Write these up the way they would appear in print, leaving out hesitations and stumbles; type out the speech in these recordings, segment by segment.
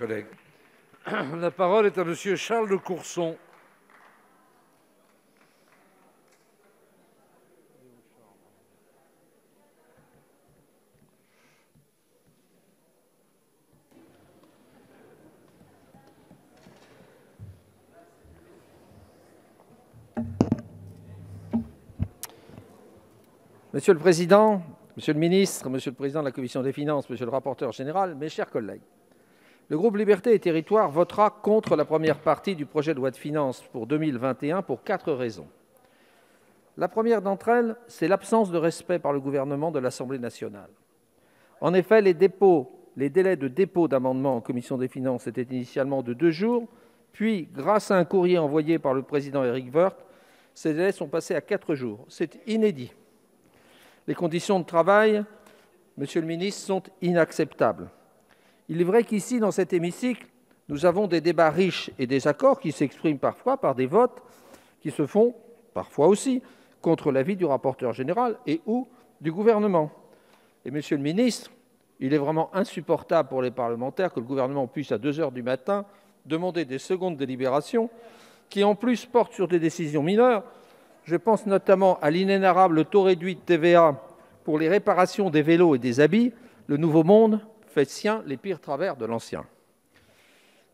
Collègues. La parole est à Monsieur Charles de Courson. Monsieur le Président, Monsieur le Ministre, Monsieur le Président de la Commission des Finances, Monsieur le rapporteur général, mes chers collègues, le groupe Libertés et Territoires votera contre la première partie du projet de loi de finances pour 2021 pour 4 raisons. La première d'entre elles, c'est l'absence de respect par le gouvernement de l'Assemblée nationale. En effet, les délais de dépôt d'amendements en Commission des finances étaient initialement de 2 jours, puis, grâce à un courrier envoyé par le président Éric Woerth, ces délais sont passés à 4 jours. C'est inédit. Les conditions de travail, Monsieur le ministre, sont inacceptables. Il est vrai qu'ici, dans cet hémicycle, nous avons des débats riches et des accords qui s'expriment parfois par des votes qui se font parfois aussi contre l'avis du rapporteur général et ou du gouvernement. Et Monsieur le ministre, il est vraiment insupportable pour les parlementaires que le gouvernement puisse, à 2 heures du matin, demander des secondes délibérations qui, en plus, portent sur des décisions mineures. Je pense notamment à l'inénarrable taux réduit de TVA pour les réparations des vélos et des habits. Le nouveau monde fait sien les pires travers de l'ancien.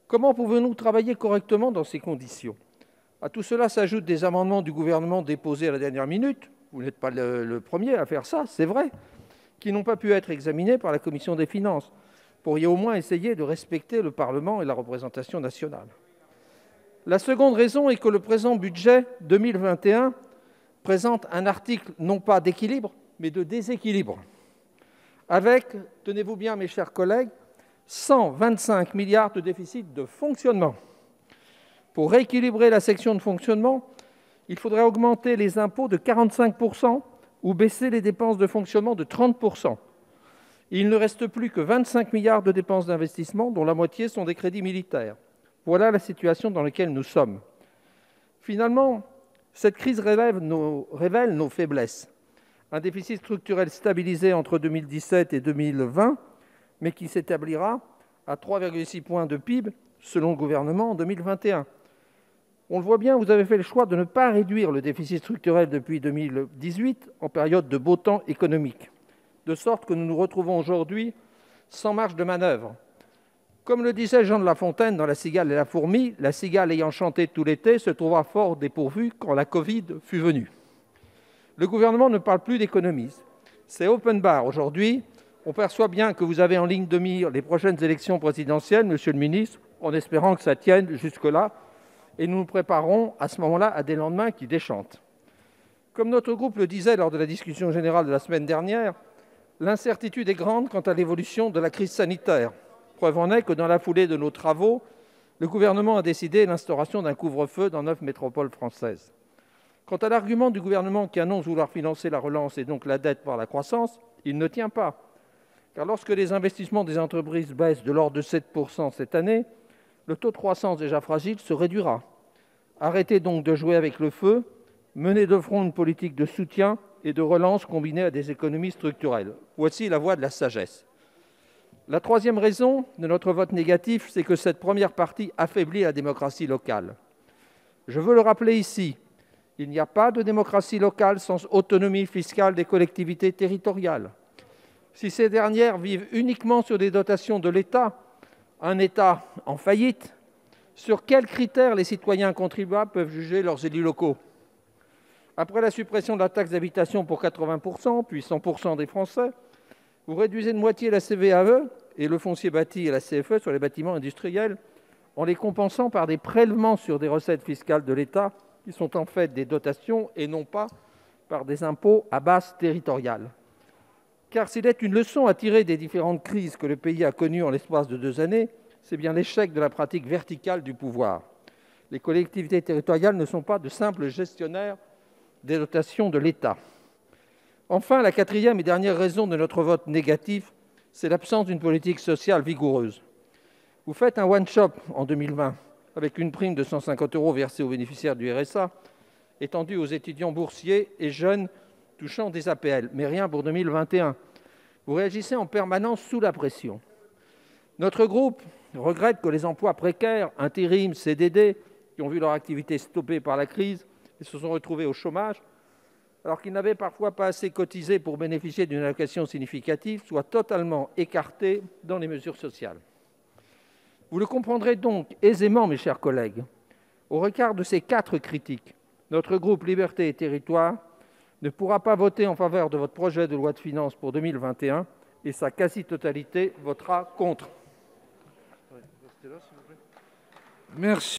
Comment pouvons-nous travailler correctement dans ces conditions ? À tout cela s'ajoutent des amendements du gouvernement déposés à la dernière minute. Vous n'êtes pas le premier à faire ça, c'est vrai, qui n'ont pas pu être examinés par la Commission des finances. Vous pourriez au moins essayer de respecter le Parlement et la représentation nationale. La seconde raison est que le présent budget 2021 présente un article non pas d'équilibre, mais de déséquilibre, avec, tenez-vous bien mes chers collègues, 125 milliards de déficit de fonctionnement. Pour rééquilibrer la section de fonctionnement, il faudrait augmenter les impôts de 45% ou baisser les dépenses de fonctionnement de 30%. Il ne reste plus que 25 milliards de dépenses d'investissement, dont la moitié sont des crédits militaires. Voilà la situation dans laquelle nous sommes. Finalement, cette crise révèle nos faiblesses. Un déficit structurel stabilisé entre 2017 et 2020, mais qui s'établira à 3,6 points de PIB, selon le gouvernement, en 2021. On le voit bien, vous avez fait le choix de ne pas réduire le déficit structurel depuis 2018, en période de beau temps économique, de sorte que nous nous retrouvons aujourd'hui sans marge de manœuvre. Comme le disait Jean de La Fontaine dans La Cigale et la fourmi, la cigale ayant chanté tout l'été se trouva fort dépourvue quand la Covid fut venue. Le gouvernement ne parle plus d'économie. C'est open bar aujourd'hui. On perçoit bien que vous avez en ligne de mire les prochaines élections présidentielles, Monsieur le ministre, en espérant que ça tienne jusque-là. Et nous nous préparons à ce moment-là à des lendemains qui déchantent. Comme notre groupe le disait lors de la discussion générale de la semaine dernière, l'incertitude est grande quant à l'évolution de la crise sanitaire. Preuve en est que dans la foulée de nos travaux, le gouvernement a décidé l'instauration d'un couvre-feu dans 9 métropoles françaises. Quant à l'argument du gouvernement qui annonce vouloir financer la relance et donc la dette par la croissance, il ne tient pas. Car lorsque les investissements des entreprises baissent de l'ordre de 7% cette année, le taux de croissance déjà fragile se réduira. Arrêtez donc de jouer avec le feu, menez de front une politique de soutien et de relance combinée à des économies structurelles. Voici la voie de la sagesse. La troisième raison de notre vote négatif, c'est que cette première partie affaiblit la démocratie locale. Je veux le rappeler ici, il n'y a pas de démocratie locale sans autonomie fiscale des collectivités territoriales. Si ces dernières vivent uniquement sur des dotations de l'État, un État en faillite, sur quels critères les citoyens contribuables peuvent juger leurs élus locaux ? Après la suppression de la taxe d'habitation pour 80%, puis 100% des Français, vous réduisez de moitié la CVAE et le foncier bâti et la CFE sur les bâtiments industriels en les compensant par des prélèvements sur des recettes fiscales de l'État qui sont en fait des dotations et non pas par des impôts à base territoriale. Car s'il est une leçon à tirer des différentes crises que le pays a connues en l'espace de 2 années, c'est bien l'échec de la pratique verticale du pouvoir. Les collectivités territoriales ne sont pas de simples gestionnaires des dotations de l'État. Enfin, la quatrième et dernière raison de notre vote négatif, c'est l'absence d'une politique sociale vigoureuse. Vous faites un one-shot en 2020 avec une prime de 150 € versée aux bénéficiaires du RSA, étendue aux étudiants boursiers et jeunes touchant des APL, mais rien pour 2021. Vous réagissez en permanence sous la pression. Notre groupe regrette que les emplois précaires, intérim, CDD, qui ont vu leur activité stoppée par la crise et se sont retrouvés au chômage, alors qu'ils n'avaient parfois pas assez cotisé pour bénéficier d'une allocation significative, soient totalement écartés dans les mesures sociales. Vous le comprendrez donc aisément, mes chers collègues, au regard de ces 4 critiques, notre groupe Libertés et Territoires ne pourra pas voter en faveur de votre projet de loi de finances pour 2021 et sa quasi-totalité votera contre. Merci.